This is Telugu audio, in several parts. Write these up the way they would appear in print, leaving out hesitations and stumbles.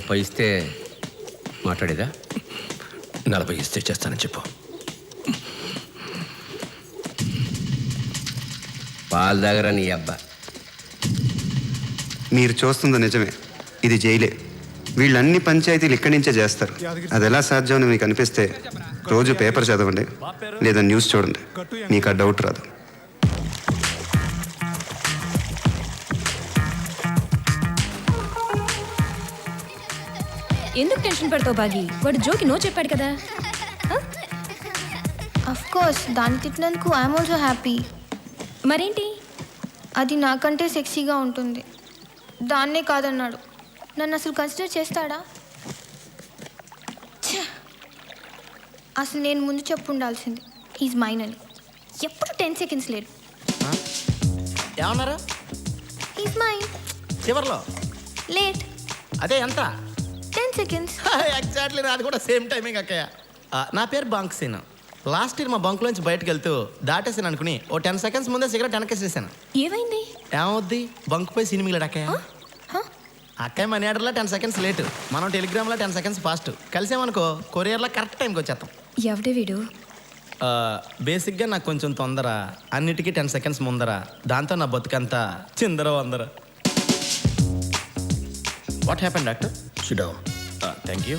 30 ఇస్తే మాట్లాడేదా? 40 ఇస్తే చేస్తానని చెప్పు. పాలు దగ్గర నీ అబ్బా. మీరు చూస్తుంది నిజమే, ఇది జైలే. వీళ్ళన్ని పంచాయతీలు ఇక్కడి నుంచే చేస్తారు. అది ఎలా సాధ్యమని మీకు అనిపిస్తే రోజు పేపర్ చదవండి, లేదా న్యూస్ చూడండి, మీకు ఆ డౌట్ రాదు. ఎందుకు టెన్షన్ పడతావు బాగి? వాడు జోకి నో చెప్పాడు కదా. అఫ్ కోర్స్ దాన్ని తిట్టినందుకు ఐఎమ్ ఆల్సో హ్యాపీ. మరేంటి? అది నాకంటే సెక్సీగా ఉంటుంది. దాన్నే కాదన్నాడు. నన్ను అసలు కన్సిడర్ చేస్తాడా? ఛ! అసలు నేను ముందు చెప్పు ఉండాల్సింది ఈజ్ మైన్ అని. ఎప్పుడు 10 seconds లేట్. ఏమన్నారు? Is mine. చివర్లో లేట్. అదే ఎంత? 10 seconds. ఎగ్జాక్ట్లీ నాది కూడా సేమ్ టైమింగ్ అక్కయ్య. నా పేరు బంక్ సీన్. లాస్ట్ ఇయర్ మా బంక్లోంచి బయటకు వెళ్తూ దాటేసాను అనుకుని ఓ 10 seconds ముందే సిగరెట్ వెనకేసేసాను. ఏమైంది? ఏమవుద్ది? బంక్ పోయి సినిమాలు అక్కయ్య. అక్కయ్య మనీ ఆర్డర్లో 10 seconds లేటు, మనం టెలిగ్రామ్లో 10 seconds ఫాస్ట్. కలిసామనుకో కొరియర్లో కరెక్ట్ టైంకి వచ్చేస్తాం. ఎవడే వీడు? బేసిక్గా నాకు కొంచెం తొందర, అన్నిటికీ 10 seconds ముందర. దాంతో నా బతుకంతా చిందర వందర. What happen doctor? Sit down. Thank you.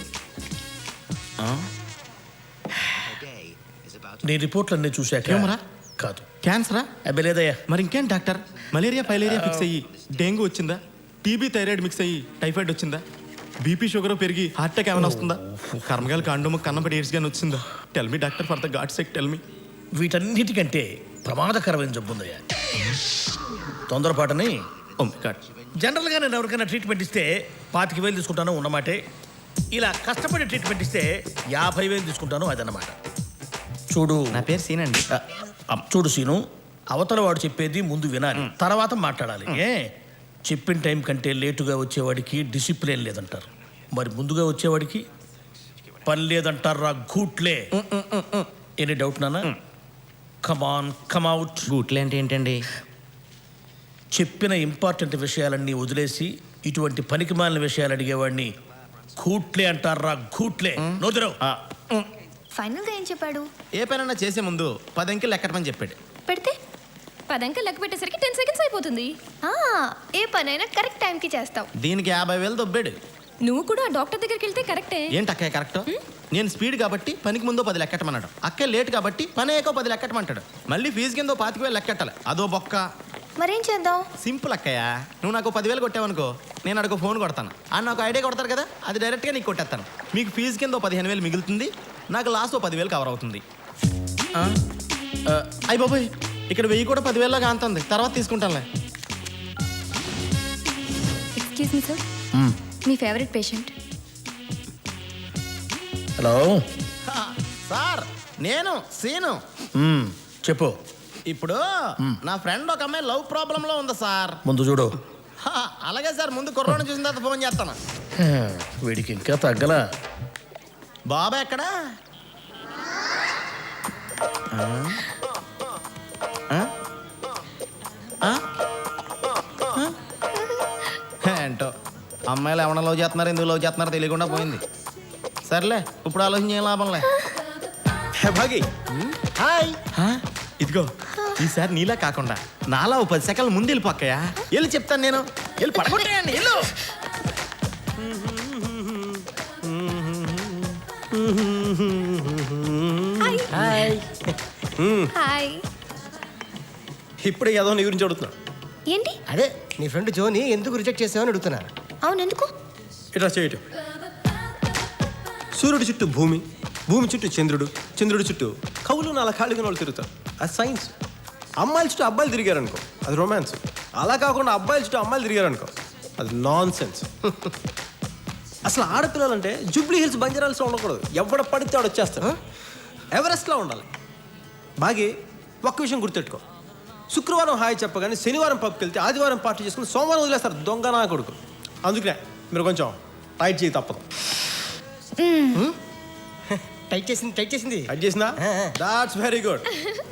నీ రిపోర్ట్లన్నీ చూశాక ట్యూమరా? కాదు, క్యాన్సరా? అబ్బే లేదయ్యా. మరి ఇంకేం డాక్టర్? మలేరియా ఫైలేరియా ఫిక్స్ అయ్యి డెంగ్యూ వచ్చిందా? టీబీ థైరాయిడ్ మిక్స్ అయ్యి టైఫాయిడ్ వచ్చిందా? బీపీ షుగర్ పెరిగి హార్ట్ అటాక్ ఏమైనా వస్తుందా? కర్మగాలి కాండోమ కన్నపడి ఎయిడ్స్ గాని వచ్చిందా? Tell me doctor, for the God sake tell me. వీటన్నిటికంటే ప్రమాదకరమైన జబ్బు ఉందయ్యా, తొందరపాటుని. Oh my God. జనరల్గా నేను ఎవరికైనా ట్రీట్మెంట్ ఇస్తే 25,000 తీసుకుంటాను ఉన్నమాటే. ఇలా కష్టపడి ట్రీట్మెంట్ ఇస్తే 50,000 తీసుకుంటాను, అదన్నమాట. చూడు, నా పేరు సీన్ అండి. చూడు సీను, అవతల వాడు చెప్పేది ముందు వినాలి, తర్వాత మాట్లాడాలి. చెప్పిన టైం కంటే లేటుగా వచ్చేవాడికి డిసిప్లిన్ లేదంటారు, మరి ముందుగా వచ్చేవాడికి పని లేదంటారా? గూట్లే. ఎనీ డౌట్ నాన్న? కమాన్ కమ్అవుట్. గూట్లే అంటే ఏంటండి? చెప్పిన ఇంపార్టెంట్ విషయాలన్నీ వదిలేసి ఇటువంటి పనికిమాలిన విషయాలు అడిగేవాడిని గూట్లే అంటారా? గూట్లే. నోదరవు. ఫైనల్గా ఏం చెప్పాడు? ఏ పనైనా చేసే ముందు 10 అంకెలు లెక్కటమని చెప్పాడు. పెడితే 10 అంకెలు లెక్క పెట్టేసరికి 10 seconds అయిపోతుంది. ఏ పనైనా కరెక్ట్ టైంకి చేస్తావు. దీనికి 50,000 దొబ్బాడు. నువ్వు కూడా డాక్టర్ దగ్గరికి వెళ్తే కరెక్టే. ఏంటి అక్కయ్య కరెక్ట్? నేను స్పీడ్ కాబట్టి పనికి ముందో 10 లెక్కటమన్నాడు. అక్కయ్య లేట్ కాబట్టి పని అయ్యాకో 10 లెక్కటమంటాడు. మళ్ళీ ఫీజు కింద 25,000 లెక్కట్టాలి. అదో బొక్క. మరేం చేద్దాం? సింపుల్ అక్కయ్య, నువ్వు నాకు 10,000 కొట్టావనుకో, నేను అడుగు ఫోన్ కొడతాను. ఆయన నాకు ఐడియా కొడతారు కదా, అది డైరెక్ట్గా నీకు కొట్టేస్తాను. మీకు ఫీజు కింద 15,000 మిగులుతుంది, నాకు లాస్ట్ 10,000 కవర్ అవుతుంది. అయ్యి బాబోయ్, ఇక్కడ 1000 కూడా 10,000 లాగా అంతుంది, తర్వాత తీసుకుంటానులే. ఎక్స్క్యూజ్ మీ సార్, మీ ఫేవరెట్ పేషెంట్. హలో సార్, నేను సీను. చెప్పు. ఇప్పుడు నా ఫ్రెండ్ ఒక అమ్మాయి లవ్ ప్రాబ్లంలో ఉంది సార్. ముందు చూడు. అలాగే సార్, ముందు కుర్రోని చూసిన తర్వాత ఫోన్ చేస్తాను. వీడికి ఇంకా తగ్గలా. బాబా ఎక్కడా? ఏంటో అమ్మాయిలు ఏమన్నా లవ్ చేస్తున్నారు, ఎందుకు లవ్ చేస్తున్నారో తెలియకుండా పోయింది. సర్లే, ఇప్పుడు ఆలోచన ఏం లాభంలే. భాగి హాయ్. ఇదిగో, ఈసారి నీలా కాకుండా నాలా 10 సెకండ్ల ముందు వెళ్ళిపోక్కయ్యా. వెళ్ళి చెప్తాను నేను. వెళ్ళి పడగొట్టేయండి, వెళ్ళు. హాయ్. ఇప్పుడే ఏదో నీ గురించి అడుగుతున్నా. ఏంటి? అదే నీ ఫ్రెండ్ జోని ఎందుకు రిజెక్ట్ చేసావని అడుగుతున్నా. అవును, ఎందుకు? ఇట్లా చేయటం. సూర్యుడి చుట్టూ భూమి, భూమి చుట్టూ చంద్రుడు, చంద్రుడి చుట్టూ కవులు 4 ఖాళీగా వాళ్ళు తిరుగుతారు. అది సైన్స్. అమ్మాయిల చుట్టూ అబ్బాయిలు తిరిగారనుకో, అది రొమాన్స్. అలా కాకుండా అబ్బాయిల చుట్టూ అమ్మాయిలు తిరిగారనుకో, అది నాన్ సెన్స్. అసలు ఆడపిల్లలంటే జూబ్లీ హిల్స్, బంజారాల్స్లో ఉండకూడదు. ఎవడ పడితే వాడు వచ్చేస్తాడు. ఎవరెస్ట్లో ఉండాలి. బాగి ఒక్క విషయం గుర్తెట్టుకో, శుక్రవారం హాయ్ చెప్పగానే శనివారం పబ్కి వెళ్తే ఆదివారం పార్టీ చేసుకుని సోమవారం వదిలేస్తారు. దొంగ నా కొడుకు. అందుకనే మీరు కొంచెం టైట్ చేయి, తప్పదు. టైట్ చేసింది టైట్ చేసిందా? That's very good.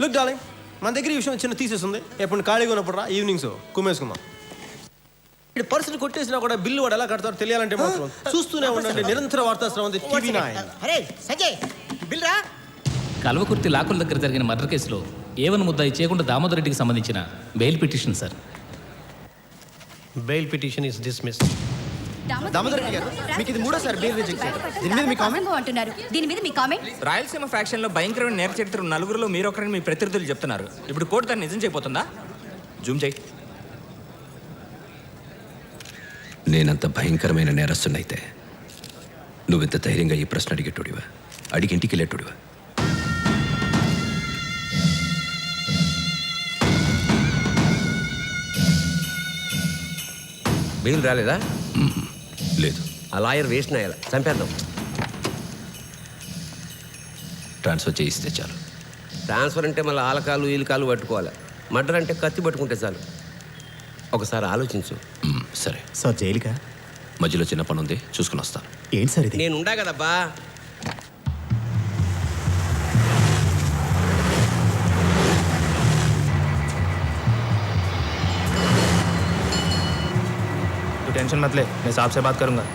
Look darling, మన దగ్గర ఈ విషయం చిన్న తీసేస్తుంది. ఎప్పుడు ఖాళీగా ఉన్నప్పుడు రా, ఈవినింగ్స్ కుమ్మేసుకుందాం. ఇటు పర్సులు కొట్టేసినా కూడా బిల్లు వాడు ఎలా కడతారో తెలియాలంటే మాత్రం చూస్తూనే ఉండండి. నిరంతర వార్తాశ్రమం టీవీ నైన్. అరే సంజయ్ బిల్ రా. కల్వకుర్తి లాకుల దగ్గర జరిగిన మర్డర్ కేసులో ఏవన్ ముద్దాయి చేయకుండా దామోదర్ రెడ్డికి సంబంధించిన bail petition sir. Bail petition is dismiss. Damodar Reddy గారు మీకు ఇది మూడోసారి బెయిల్ రిజెక్ట్ దీని మీద మీ కామెంట్ అంటున్నారు. దీని మీద మీ కామెంట్. రాయలసీమ ఫ్యాక్షన్ లో భయంకరమైన నేర చరిత్ర నలుగురులో మీరు ఒకరిని మీ ప్రత్యర్థులు చెప్తున్నారు. ఇప్పుడు కోర్టు దాన్ని నిజం చేయబోతుందా? జూమ్ చేయి. నేనంత భయంకరమైన నేరస్తున్నైతే నువ్వింత ధైర్యంగా ఈ ప్రశ్న అడిగేటోడివా? అడిగి ఇంటికి వెళ్ళేటోడివా? బెయిల్ రాలేదా? లేదు. ఆ లాయర్ వేస్ట్ నాయాల చంపేద్దాం. ట్రాన్స్ఫర్ చేయిస్తే చాలు. ట్రాన్స్ఫర్ అంటే మళ్ళీ ఆలకాలు ఈలకాలు పట్టుకోవాలి. మర్డర్ అంటే కత్తి పట్టుకుంటే చాలు. ఒకసారి ఆలోచించు. సరే సార్ జైలుకా? మధ్యలో చిన్న పని ఉంది, చూసుకుని వస్తాను. ఏంటి సార్ ఇది? నేను ఉండా కదబ్బా. तू टेंशन मत ले, मैं साहब से बात करूंगा.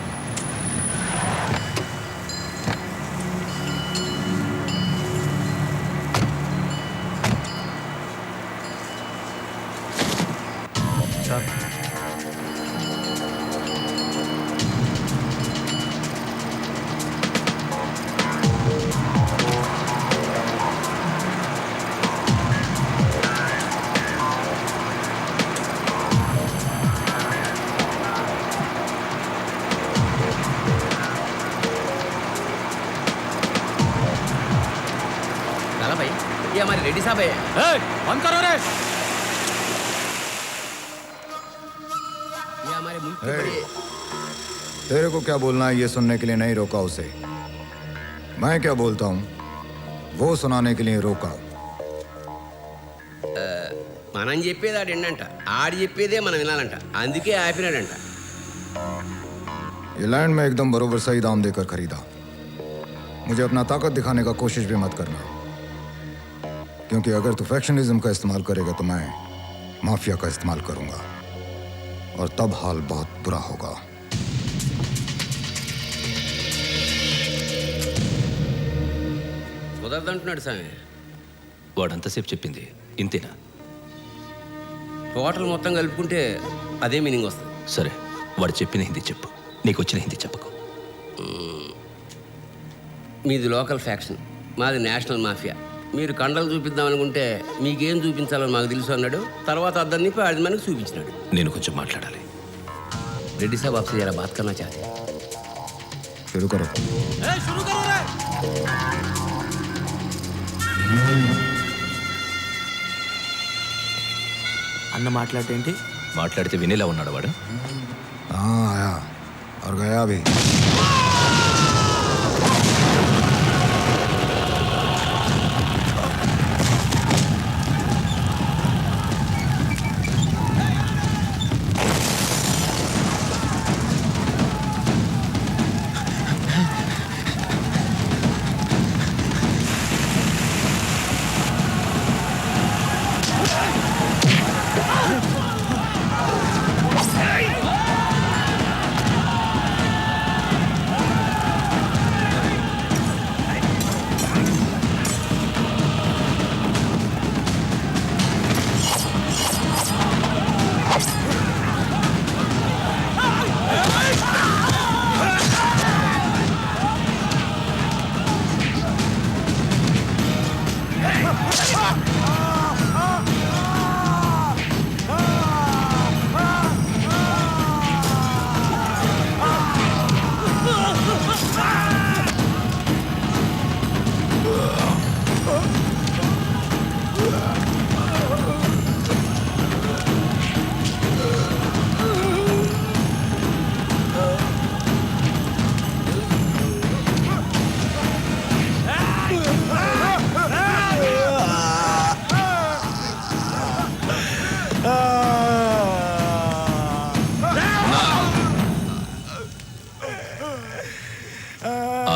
भाई ये हमारे रेड्डी साहब है. बंद करो रे. ये हमारे मुल्क के बड़े. तेरे को क्या बोलना है ये सुनने के लिए नहीं रोका उसे. मैं क्या बोलता हूँ वो सुनाने के लिए रोका. మనం చెప్పేది ఆడు ఏంటంట, ఆడు చెప్పేదే మనం వినాలంట. అందుకే ఆపినాడంట. ये लैंड में एकदम बरोबर सही दाम देकर खरीदा. मुझे अपना ताकत दिखाने का कोशिश भी मत करना, क्योंकि अगर तू फैक्शनिज्म का इस्तेमाल करेगा तो मैं माफिया का इस्तेमाल करूंगा और तब हाल बहुत बुरा होगा. కుదరదంటున్నాడు స్వామి. వాడంతసేపు చెప్పింది ఇంతేనా? టోటల్ మొత్తం కలుపుకుంటే అదే మీనింగ్ వస్తుంది. సరే, వాడు చెప్పిన హిందీ చెప్పు, నీకు వచ్చిన హిందీ చెప్పకు. మీది లోకల్ ఫ్యాక్షన్, మాది నేషనల్ మాఫియా. మీరు కండలు చూపిద్దాం అనుకుంటే మీకేం చూపించాలో మాకు తెలుసు అన్నాడు. తర్వాత అద్దరు నింపి అది మనకు చూపించినాడు. నేను కొంచెం మాట్లాడాలి. రెడ్డి సాబ్ आपसे जरा बात करना चाहते हैं. शुरू करो. शुरू करो रे. అన్న మాట్లాడేంటి? మాట్లాడితే వినేలా ఉన్నాడు వాడు. हाँ आया और गया भी.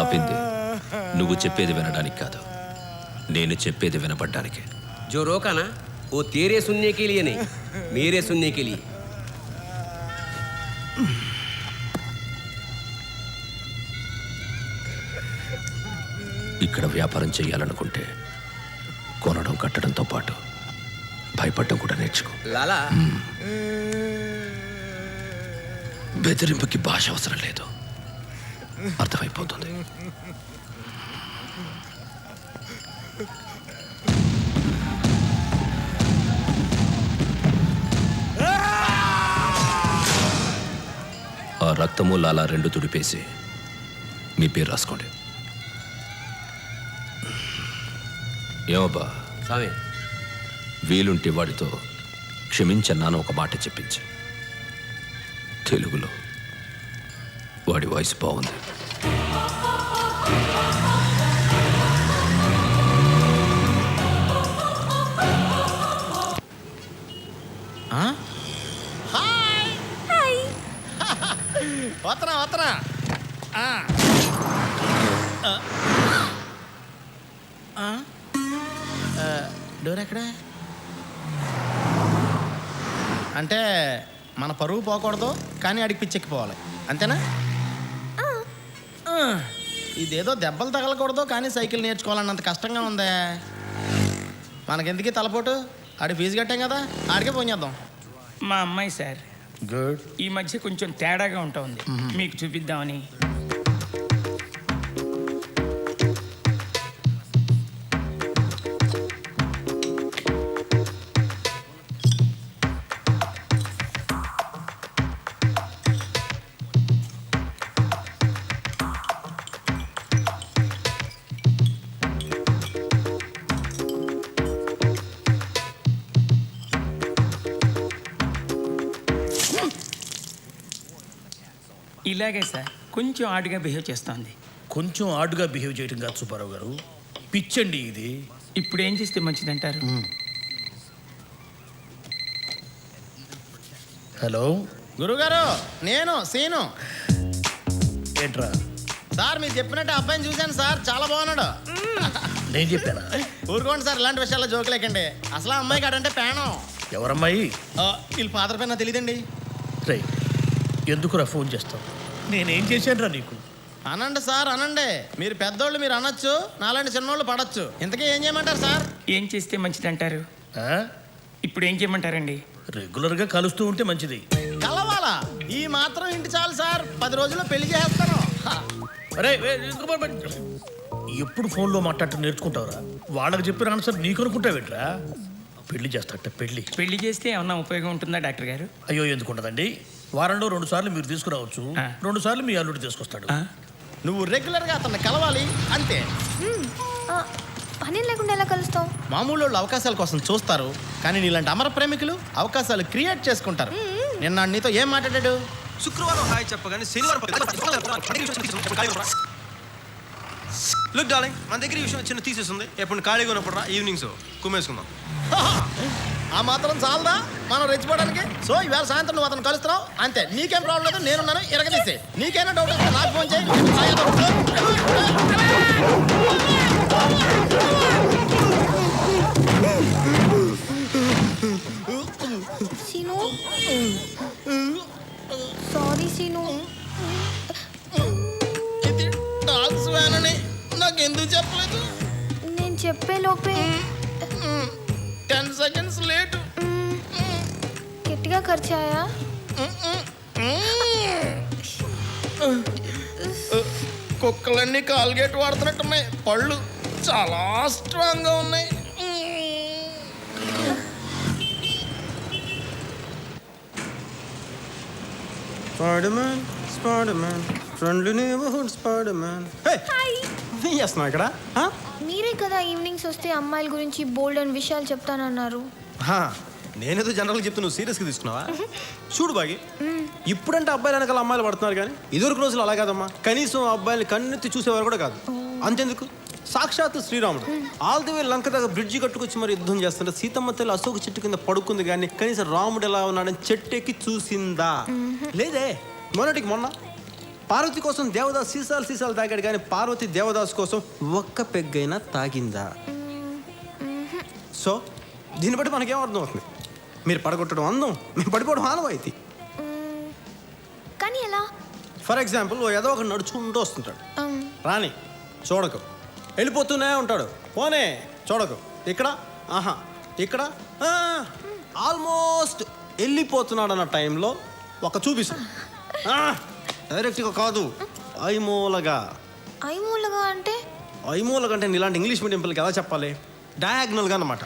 ఆపింది నువ్వు చెప్పేది వినడానికి కాదు, నేను చెప్పేది వినపడ్డానికి. जो रोका ना वो तेरे सुनने के लिए नहीं, मेरे सुनने के लिए. ఇక్కడ వ్యాపారం చేయాలనుకుంటే కొనడం కట్టడంతో పాటు భయపడడం కూడా నేర్చుకో. లాలా, బెదిరింపుకి భాష అవసరం లేదు, అర్థమైపోతుంది. ఆ రక్తము లాలా రెండు తుడిపేసి మీ పేరు రాసుకోండి. ఏమబ్బా స్వామి, వీలుంటే వాడితో క్షమించన్నాను ఒక మాట చెప్పించు. తెలుగులో. వాడి వాయిస్ బాగుంది. వత్తనా వత్తనా. డోర్ ఎక్కడ? అంటే మన పరువు పోకూడదు, కానీ అడిగి పిచ్చెక్కిపోవాలి, అంతేనా? ఇదేదో దెబ్బలు తగలకూడదు, కానీ సైకిల్ నేర్చుకోవాలన్నంత కష్టంగా ఉందే. మనకెందుకు తలపోటు? ఆడి ఫీజు కట్టాం కదా, ఆడికే ఫోన్ చేద్దాం. మా అమ్మాయి సార్, గుడ్. ఈ మధ్య కొంచెం తేడాగా ఉంటుంది, మీకు చూపిద్దామని. ఇలాగే సార్, కొంచెం ఆడుగా బిహేవ్ చేస్తుంది. కొంచెం ఆడుగా బిహేవ్ చేయడం కాదు సుబ్బారావు గారు, పిచ్చండి ఇది. ఇప్పుడు ఏం చేస్తే మంచిదంటారు? హలో గురుగారు, నేను సీను. ఏంట్రా సార్, మీరు చెప్పినట్టు అబ్బాయిని చూశాను సార్, చాలా బాగున్నాడు. నేను చెప్పానా? ఊరుకోండి సార్, ఇలాంటి విషయాల్లో జోకులేకండి. అసలు ఆ అమ్మాయి కాడంటే ప్రాణం. ఎవరమ్మాయి? వీళ్ళ ఫాదర్ పైన తెలియదండి. రై, ఎందుకురా ఫోన్ చేస్తావు? నేనేం చేశాను రా నీకు? అనండి సార్, అనండి. మీరు పెద్దోళ్ళు, మీరు అనొచ్చు, నాలాంటి చిన్నోళ్ళు పడచ్చు. ఇంతకీ ఏం చేయమంటారు సార్? ఏం చేస్తే మంచిదంటారు? ఇప్పుడు ఏం చేయమంటారండి? రెగ్యులర్గా కలుస్తూ ఉంటే మంచిది. కలవాలా? ఈ మాత్రం ఇంటి చాలు సార్, 10 రోజుల్లో పెళ్లి చేస్తాను. అరే, ఎప్పుడు ఫోన్లో మాట్లాడటం నేర్చుకుంటావురా? వాళ్ళకి చెప్పిన ఆన్సర్ నీకు అనుకుంటావేంట్రా? పెళ్లి చేస్తాట. పెళ్లి చేస్తే ఏమన్నా ఉపయోగం ఉంటుందా డాక్టర్ గారు? అయ్యో, ఎందుకుంటుందండి? వారంలో 2 సార్లు మీరు తీసుకురావచ్చు, 2 సార్లు మీ అల్లుడు తీసుకొస్తాడు. నువ్వు రెగ్యులర్గా అతన్ని కలవాలి, అంతే. పని లేకుండా ఎలా కలుస్తావు? మామూలు వాళ్ళు అవకాశాల కోసం చూస్తారు, కానీ నీలాంటి అమర ప్రేమికులు అవకాశాలు క్రియేట్ చేసుకుంటారు. నిన్న నీతో ఏం మాట్లాడాడు? శుక్రవారం హాయ్ చెప్పగానే శనివారం లుక్ డార్లింగ్, మన దగ్గర ఈ విషయం చిన్న తీసేస్తుంది. ఎప్పుడు ఖాళీగా ఉన్నప్పుడు రా, ఈవినింగ్స్ కుమ్మేసుకుందాం. ఆ మాత్రం చాలదా మనం రెచ్చిపోవడానికి? సో ఇవాళ సాయంత్రం నువ్వు అతను కలుస్తున్నావు, అంతే. నీకేం ప్రాబ్లం లేదు, నేనున్నాను, ఎరగదీస్తే. నీకైనా డౌట్ వస్తే నాకు ఫోన్ చేయి. సీను, సారీ సీను. ఇది డాగ్స్ వ్యాన్ అని నాకు ఎందుకు చెప్పలేదు? నేను చెప్పే లోపే 10 seconds లేట్. గట్టిగా ఖర్చాయా? కుక్కలన్నీ కాల్గేట్ వాడుతున్నట్టున్నాయి, పళ్ళు చాలా స్ట్రాంగ్గా ఉన్నాయి. Spiderman, Spiderman, friendly neighbourhood Spiderman. ఏం చేస్తున్నావు ఇక్కడ? మీరే కదా ఈవినింగ్స్ వస్తే అమ్మాయిల గురించి బోల్డ్ అని విషయాలు చెప్తానన్నారు. నేనేదో జనరల్గా చెప్తే నువ్వు సీరియస్గా తీసుకున్నావా? చూడు బాగి, ఇప్పుడంటే అబ్బాయిలు వెనకాల అమ్మాయిలు పడుతున్నారు, కానీ ఇదివరకు రోజులు అలా కాదమ్మా. కనీసం అబ్బాయిలు కన్నెత్తి చూసేవారు కూడా కాదు. అంతెందుకు, సాక్షాత్తు శ్రీరాముడు ఆల్ ది వే లంక దగ్గర బ్రిడ్జి కట్టుకొచ్చి మరి యుద్ధం చేస్తుంటే సీతమ్మ తల్లి అశోక చెట్టు కింద పడుకుంది, కానీ కనీసం రాముడు ఎలా ఉన్నాడని చెట్టెక్కి చూసిందా? లేదే. మొన్నటికి మొన్న పార్వతి కోసం దేవదాస్ సీసాలు తాగాడు, కానీ పార్వతి దేవదాస్ కోసం ఒక్క పెగ్గైనా తాగిందా? సో దీన్ని బట్టి మనకేం అర్థం అవుతుంది? మీరు పడగొట్టడం అందం, మేము పడిపోవడం ఆనవాయితీ. ఫర్ ఎగ్జాంపుల్ ఏదో ఒక నడుచుకుంటూ వస్తుంటాడు, రాని చూడకు, వెళ్ళిపోతూనే ఉంటాడు, పోనే చూడకు, ఇక్కడ ఆహా ఇక్కడ ఆల్మోస్ట్ వెళ్ళిపోతున్నాడు అన్న టైంలో ఒక చూపిస్తాడు, డైరెక్ట్గా కాదు, ఐమూలగా. ఐమూలగా అంటే? ఐమూలగా అంటే ఇలాంటి ఇంగ్లీష్ మీడియం పిల్లలకి ఎలా చెప్పాలి, డయాగ్నల్గా అన్నమాట.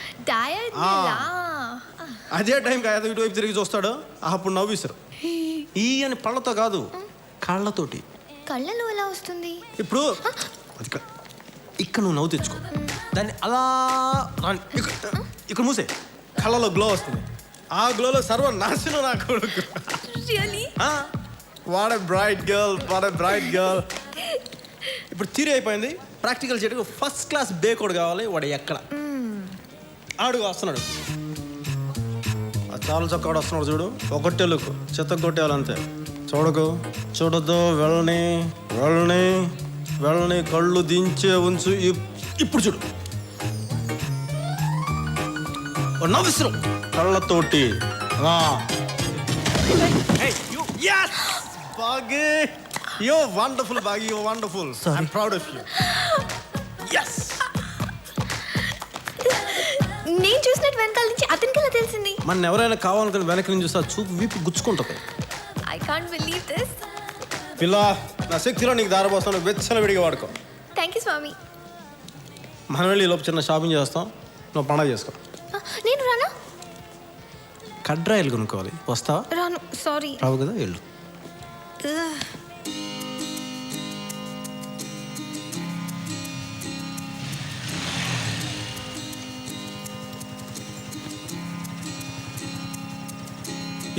అదే టైంకి ఏదో ఇటువైపు తిరిగి చూస్తాడు, అప్పుడు నవ్విస్తారు. ఈ అని పళ్ళతో కాదు, కళ్ళతోటి. కళ్ళలో ఎలా వస్తుంది? ఇప్పుడు అది ఇక్కడ నువ్వు నవ్వు తెచ్చుకో, దాన్ని అలా ఇక్కడ మూసే, కళ్ళలో గ్లో వస్తుంది. ఆ గ్లోలో సర్వనాశనం నా కొడుకు. What a bright girl, what a bright girl. ఇప్పుడు తీరి అయిపోయింది, ప్రాక్టికల్ చేయడానికి ఫస్ట్ క్లాస్ బేకోడు కావాలి. వాడు ఎక్కడ ఆడుగా వస్తున్నాడు, చాలా చక్కగా వస్తున్నాడు చూడు, ఒకటే లుక్, చెత్త కొట్టేవాళ్ళంతే. చూడకు, చూడద్దు, వెళ్ళని వెళ్ళని వెళ్ళని, కళ్ళు దించే ఉంచు. ఇప్పుడు చూడు, నవ్విస్తున్నావు కళ్ళతోటి. బాగి, యో వండర్ఫుల్ బాగి, యో wonderful. I'm proud of you. yes. నేను చూసినట్టు వెనకాల నుంచి అతనికి ఎలా తెలిసింది? మన ఎవరైనా కావాలనుకుని వెనక నుంచి చూస్తే చూపు వీపు గుచ్చుకుంటుంది. I can't believe this. పిల్ల, నా శక్తిలో నీకు దారపోస్తాను, వెచ్చన విడిగా వాడుకో. థ్యాంక్ యూ స్వామి. మనం వెళ్ళి లోపు చిన్న షాపింగ్ చేస్తాం, నువ్వు పండగ చేసుకో. నేను రానా? కడ్రాయిలు కొనుక్కోవాలి, వస్తావా? రాను, సారీ. రావు కదా, వెళ్ళు.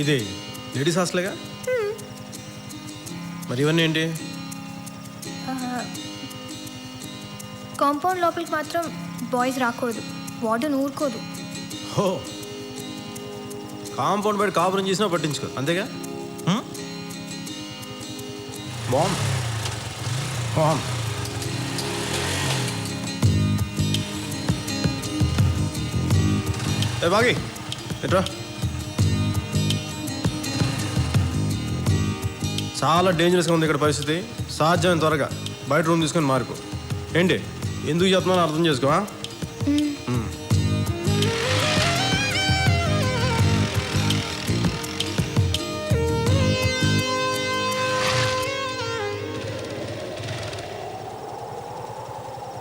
ఇదే లేడీస్ హాస్టల్గా? మరి ఇవన్నీ ఏంటి? కాంపౌండ్ లోపలికి మాత్రం బాయ్స్ రాకూడదు, వార్డెన్ ఊరుకోదు. హో, కాంపౌండ్ బయట కాపురం చేసినా పట్టించుకో, అంతేగా? Bomb bomb. ఏ బాగి, ఎట్రా. చాలా డేంజరస్గా ఉంది ఇక్కడ పరిస్థితి. సాధ్యం త్వరగా బయట రూమ్ తీసుకొని మారిపో. ఏంటి ఎందుకు చెప్తున్నాను అర్థం చేసుకో.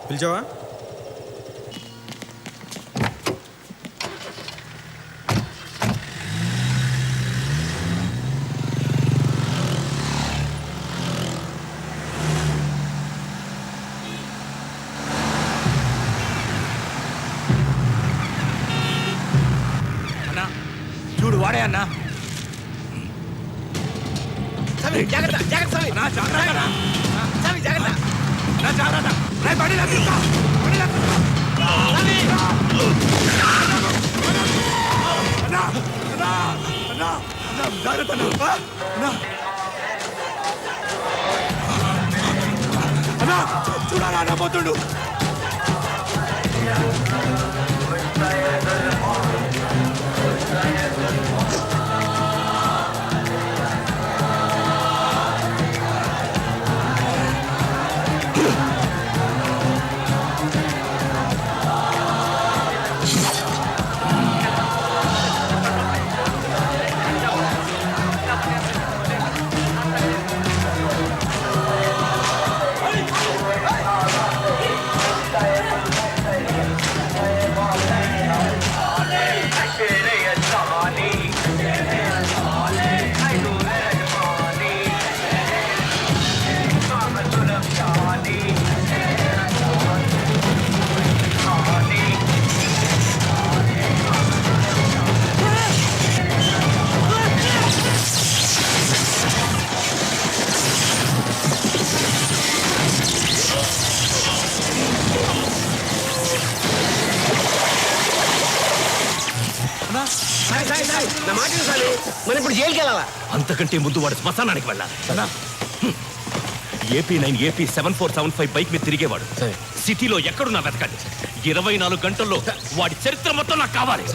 పిలిచావా? చూడు వాడే అన్నా. జాగ్రత్త జాగ్రత్త చూడాలా పోతుండు. నా మాట సాలి, మనం ఇప్పుడు జైలుకి వెళ్ళాలా? అంతకంటే ముందు వాడు శ్మశానానికి వెళ్ళాలి. AP9 AP7475 బైక్ మీద తిరిగేవాడు. సిటీలో ఎక్కడున్నా వెతకండి. 24 గంటల్లో వాడి చరిత్ర మొత్తం నాకు కావాలి.